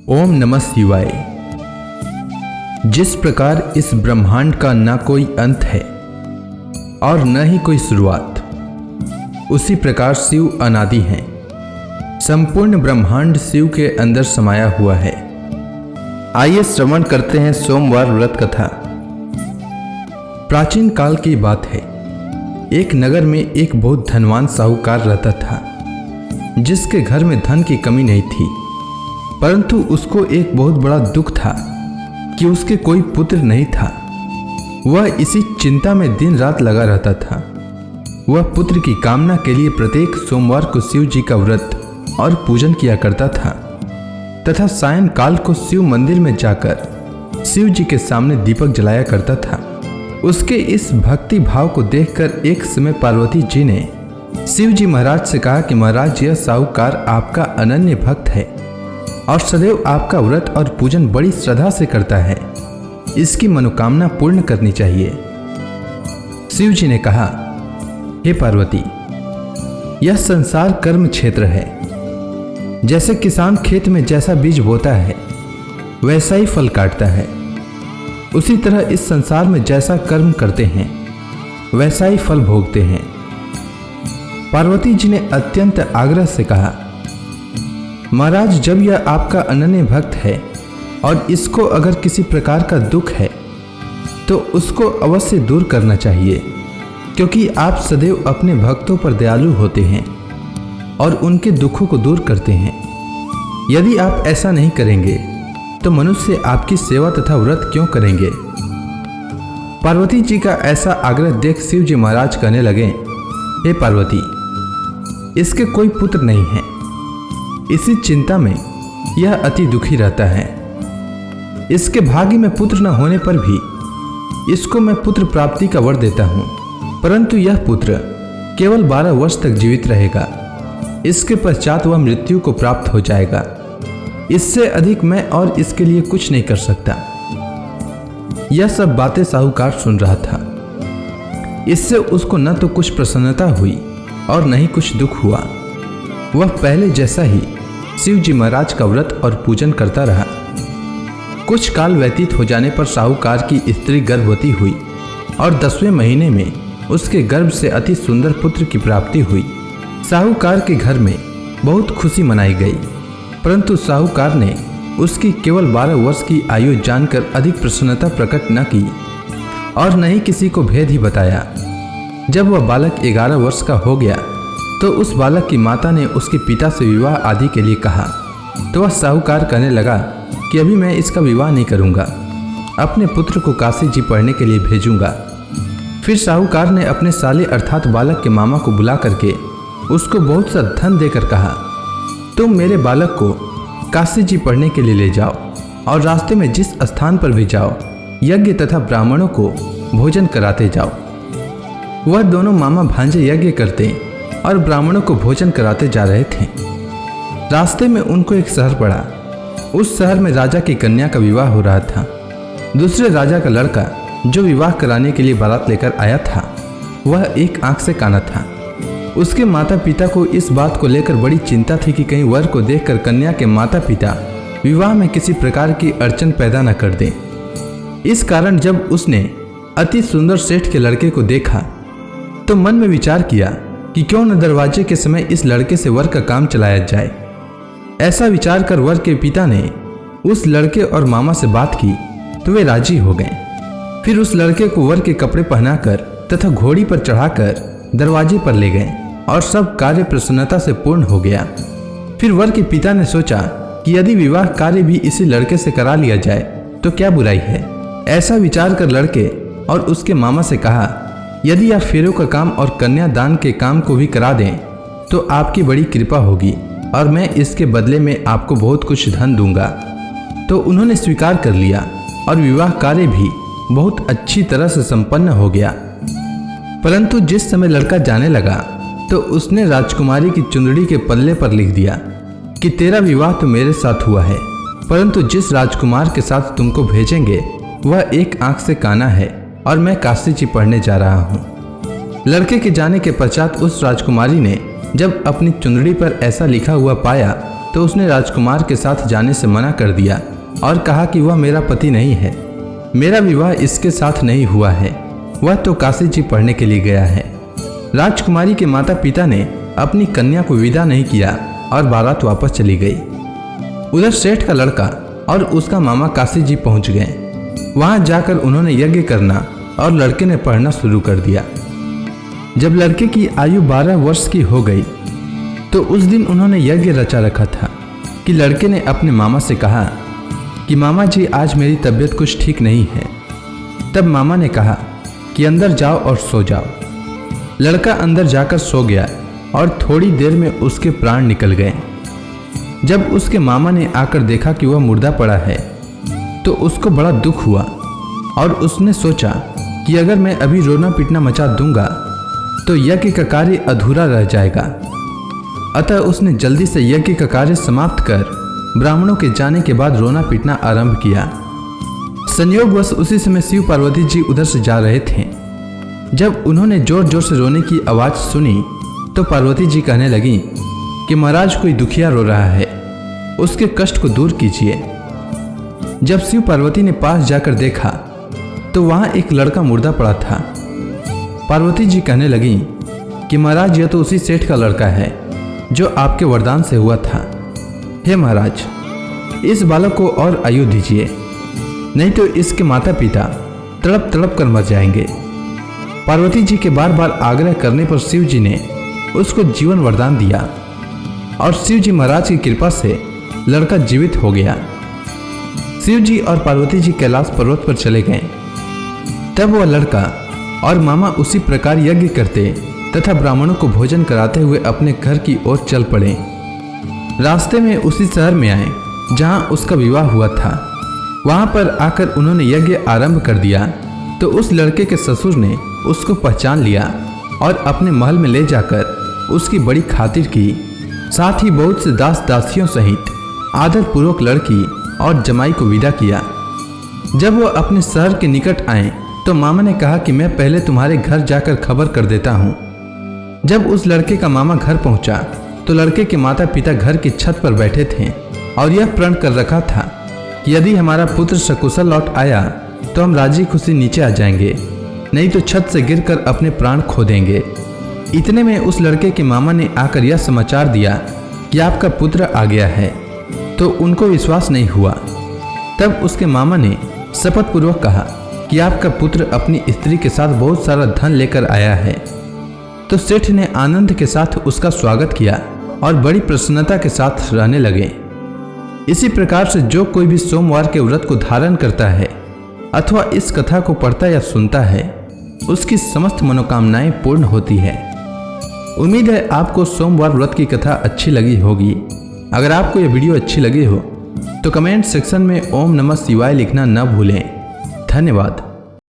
ओम नमः शिवाय। जिस प्रकार इस ब्रह्मांड का न कोई अंत है और न ही कोई शुरुआत, उसी प्रकार शिव अनादि हैं। संपूर्ण ब्रह्मांड शिव के अंदर समाया हुआ है। आइए श्रवण करते हैं सोमवार व्रत कथा। प्राचीन काल की बात है। एक नगर में एक बहुत धनवान साहूकार रहता था, जिसके घर में धन की कमी नहीं थी, परंतु उसको एक बहुत बड़ा दुख था कि उसके कोई पुत्र नहीं था। वह इसी चिंता में दिन रात लगा रहता था। वह पुत्र की कामना के लिए प्रत्येक सोमवार को शिव जी का व्रत और पूजन किया करता था तथा सायंकाल को शिव मंदिर में जाकर शिव जी के सामने दीपक जलाया करता था। उसके इस भक्ति भाव को देखकर एक समय पार्वती जी ने शिव जी महाराज से कहा कि महाराज, यह साहूकार आपका अनन्य भक्त है और सदैव आपका व्रत और पूजन बड़ी श्रद्धा से करता है। इसकी मनोकामना पूर्ण करनी चाहिए। शिव जी ने कहा, हे पार्वती, यह संसार कर्म क्षेत्र है। जैसे किसान खेत में जैसा बीज बोता है वैसा ही फल काटता है, उसी तरह इस संसार में जैसा कर्म करते हैं वैसा ही फल भोगते हैं। पार्वती जी ने अत्यंत आग्रह से कहा, महाराज, जब यह आपका अनन्य भक्त है और इसको अगर किसी प्रकार का दुख है तो उसको अवश्य दूर करना चाहिए, क्योंकि आप सदैव अपने भक्तों पर दयालु होते हैं और उनके दुखों को दूर करते हैं। यदि आप ऐसा नहीं करेंगे तो मनुष्य आपकी सेवा तथा व्रत क्यों करेंगे। पार्वती जी का ऐसा आग्रह देख शिव जी महाराज कहने लगे, हे पार्वती, इसके कोई पुत्र नहीं है। इसी चिंता में यह अति दुखी रहता है। इसके भाग्य में पुत्र न होने पर भी इसको मैं पुत्र प्राप्ति का वर देता हूँ, परंतु यह पुत्र केवल 12 वर्ष तक जीवित रहेगा। इसके पश्चात वह मृत्यु को प्राप्त हो जाएगा। इससे अधिक मैं और इसके लिए कुछ नहीं कर सकता। यह सब बातें साहूकार सुन रहा था। इससे उसको न तो कुछ प्रसन्नता हुई और न ही कुछ दुख हुआ। वह पहले जैसा ही शिव जी महाराज का व्रत और पूजन करता रहा। कुछ काल व्यतीत हो जाने पर साहूकार की स्त्री गर्भवती हुई और 10वें महीने में उसके गर्भ से अति सुंदर पुत्र की प्राप्ति हुई। साहूकार के घर में बहुत खुशी मनाई गई, परंतु साहूकार ने उसकी केवल 12 वर्ष की आयु जानकर अधिक प्रसन्नता प्रकट न की और न ही किसी को भेद ही बताया। जब वह बालक 11 वर्ष का हो गया तो उस बालक की माता ने उसके पिता से विवाह आदि के लिए कहा, तो वह साहूकार कहने लगा कि अभी मैं इसका विवाह नहीं करूंगा, अपने पुत्र को काशी जी पढ़ने के लिए भेजूंगा। फिर साहूकार ने अपने साले अर्थात बालक के मामा को बुला करके उसको बहुत सा धन देकर कहा, तुम मेरे बालक को काशी जी पढ़ने के लिए ले जाओ और रास्ते में जिस स्थान पर भी जाओ यज्ञ तथा ब्राह्मणों को भोजन कराते जाओ। वह दोनों मामा भांजे यज्ञ करते और ब्राह्मणों को भोजन कराते जा रहे थे। रास्ते में उनको एक शहर पड़ा। उस शहर में राजा की कन्या का विवाह हो रहा था। दूसरे राजा का लड़का जो विवाह कराने के लिए बारात लेकर आया था, वह एक आंख से काना था। उसके माता पिता को इस बात को लेकर बड़ी चिंता थी कि कहीं वर को देखकर कन्या के माता पिता विवाह में किसी प्रकार की अड़चन पैदा न कर दें। इस कारण जब उसने अति सुंदर सेठ के लड़के को देखा तो मन में विचार किया कि क्यों न दरवाजे के समय इस लड़के से वर का काम चलाया जाए। ऐसा विचार कर वर के पिता ने उस लड़के और मामा से बात की तो वे राजी हो गए। फिर उस लड़के को वर के कपड़े पहनाकर तथा घोड़ी पर चढ़ाकर दरवाजे पर ले गए और सब कार्य प्रसन्नता से पूर्ण हो गया। फिर वर के पिता ने सोचा कि यदि विवाह कार्य भी इसी लड़के से करा लिया जाए तो क्या बुराई है। ऐसा विचार कर लड़के और उसके मामा से कहा, यदि आप फेरों का काम और कन्यादान के काम को भी करा दें तो आपकी बड़ी कृपा होगी और मैं इसके बदले में आपको बहुत कुछ धन दूंगा। तो उन्होंने स्वीकार कर लिया और विवाह कार्य भी बहुत अच्छी तरह से संपन्न हो गया। परंतु जिस समय लड़का जाने लगा तो उसने राजकुमारी की चुंदड़ी के पल्ले पर लिख दिया कि तेरा विवाह तो मेरे साथ हुआ है, परंतु जिस राजकुमार के साथ तुमको भेजेंगे वह एक आंख से काना है और मैं काशी जी पढ़ने जा रहा हूँ। लड़के के जाने के पश्चात उस राजकुमारी ने जब अपनी चुंदड़ी पर ऐसा लिखा हुआ पाया तो उसने राजकुमार के साथ जाने से मना कर दिया और कहा कि वह मेरा पति नहीं है, मेरा विवाह इसके साथ नहीं हुआ है, वह तो काशी जी पढ़ने के लिए गया है। राजकुमारी के माता पिता ने अपनी कन्या को विदा नहीं किया और बारात वापस चली गई। उधर सेठ का लड़का और उसका मामा काशी जी पहुंच गए। वहां जाकर उन्होंने यज्ञ करना और लड़के ने पढ़ना शुरू कर दिया। जब लड़के की आयु 12 वर्ष की हो गई तो उस दिन उन्होंने यज्ञ रचा रखा था कि लड़के ने अपने मामा से कहा कि मामा जी आज मेरी तबीयत कुछ ठीक नहीं है। तब मामा ने कहा कि अंदर जाओ और सो जाओ। लड़का अंदर जाकर सो गया और थोड़ी देर में उसके प्राण निकल गए। जब उसके मामा ने आकर देखा कि वह मुर्दा पड़ा है तो उसको बड़ा दुख हुआ और उसने सोचा कि अगर मैं अभी रोना पीटना मचा दूंगा तो यज्ञ का कार्य अधूरा रह जाएगा। अतः उसने जल्दी से यज्ञ का कार्य समाप्त कर ब्राह्मणों के जाने के बाद रोना पीटना आरंभ किया। संयोगवश उसी समय शिव पार्वती जी उधर से जा रहे थे। जब उन्होंने जोर जोर से रोने की आवाज़ सुनी तो पार्वती जी कहने लगी कि महाराज कोई दुखिया रो रहा है, उसके कष्ट को दूर कीजिए। जब शिव पार्वती ने पास जाकर देखा तो वहां एक लड़का मुर्दा पड़ा था। पार्वती जी कहने लगी कि महाराज यह तो उसी सेठ का लड़का है जो आपके वरदान से हुआ था। हे महाराज, इस बालक को और आयु दीजिए, नहीं तो इसके माता पिता तड़प तड़प कर मर जाएंगे। पार्वती जी के बार बार आग्रह करने पर शिव जी ने उसको जीवन वरदान दिया और शिव जी महाराज की कृपा से लड़का जीवित हो गया। शिव जी और पार्वती जी कैलाश पर्वत पर चले गए। तब वह लड़का और मामा उसी प्रकार यज्ञ करते तथा ब्राह्मणों को भोजन कराते हुए अपने घर की ओर चल पड़े। रास्ते में उसी शहर में आए जहां उसका विवाह हुआ था। वहां पर आकर उन्होंने यज्ञ आरंभ कर दिया तो उस लड़के के ससुर ने उसको पहचान लिया और अपने महल में ले जाकर उसकी बड़ी खातिर की। साथ ही बहुत से दास दासियों सहित आदर पूर्वक लड़की और जमाई को विदा किया। जब वह अपने शहर के निकट आए तो मामा ने कहा कि मैं पहले तुम्हारे घर जाकर खबर कर देता हूँ। जब उस लड़के का मामा घर पहुंचा तो लड़के के माता पिता घर की छत पर बैठे थे और यह प्रण कर रखा था कि यदि हमारा पुत्र सकुशल लौट आया तो हम राजी खुशी नीचे आ जाएंगे, नहीं तो छत से गिरकर अपने प्राण खो देंगे। इतने में उस लड़के के मामा ने आकर यह समाचार दिया कि आपका पुत्र आ गया है, तो उनको विश्वास नहीं हुआ। तब उसके मामा ने शपथ पूर्वक कहा कि आपका पुत्र अपनी स्त्री के साथ बहुत सारा धन लेकर आया है। तो सेठ ने आनंद के साथ उसका स्वागत किया और बड़ी प्रसन्नता के साथ रहने लगे। इसी प्रकार से जो कोई भी सोमवार के व्रत को धारण करता है अथवा इस कथा को पढ़ता या सुनता है उसकी समस्त मनोकामनाएं पूर्ण होती है। उम्मीद है आपको सोमवार व्रत की कथा अच्छी लगी होगी। अगर आपको यह वीडियो अच्छी लगी हो तो कमेंट सेक्शन में ओम नमः शिवाय लिखना न भूलें। धन्यवाद।